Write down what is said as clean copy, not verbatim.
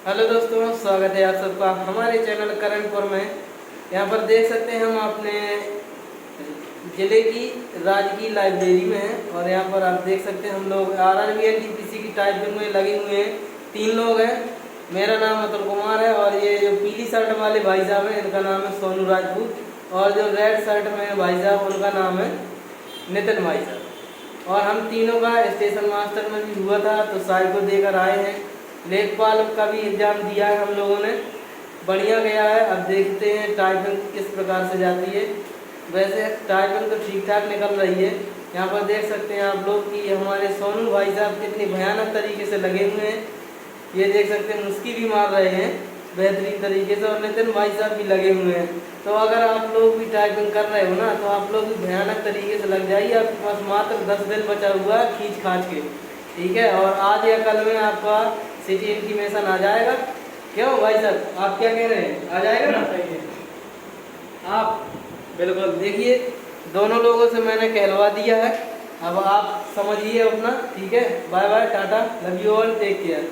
Hello दोस्तों, स्वागत है आप सबका हमारे चैनल करंटपुर में। यहाँ पर देख सकते हैं हम अपने ज़िले की राजकीय लाइब्रेरी में हैं और यहाँ पर आप देख सकते हैं हम लोग RRB NTPC की टाइपिंग में लगे हुए हैं। 3 लोग हैं। मेरा नाम अतुल कुमार है और ये जो पीली शर्ट वाले भाई साहब हैं इनका नाम है सोनू राजपूत और जो रेड शर्ट में भाई साहब उनका नाम है नितिन भाई साहब। और हम तीनों का स्टेशन मास्टर में भी हुआ था तो साई को देकर आए हैं। लेखपाल का भी एग्जाम दिया है हम लोगों ने, बढ़िया गया है। अब देखते हैं टाइपिंग किस प्रकार से जाती है। वैसे टाइपिंग तो ठीक ठाक निकल रही है। यहाँ पर देख सकते हैं आप लोग कि हमारे सोनू भाई साहब कितनी भयानक तरीके से लगे हुए हैं। ये देख सकते हैं मुस्की भी मार रहे हैं बेहतरीन तरीके से और नितिन भाई साहब भी लगे हुए हैं। तो अगर आप लोग भी टाइपिंग कर रहे हो ना तो आप लोग भी भयानक तरीके से लग जाइए। आपके पास मात्र 10 दिन बचा हुआ है खींच खाच के, ठीक है। और आज या कल में आपका सिटी इंटीमेशन आ जाएगा। क्यों भाई साहब, आप क्या कह रहे हैं, आ जाएगा ना? सही है। आप बिल्कुल देखिए, दोनों लोगों से मैंने कहलवा दिया है। अब आप समझिए अपना, ठीक है। Bye bye, tata, love you all, take care.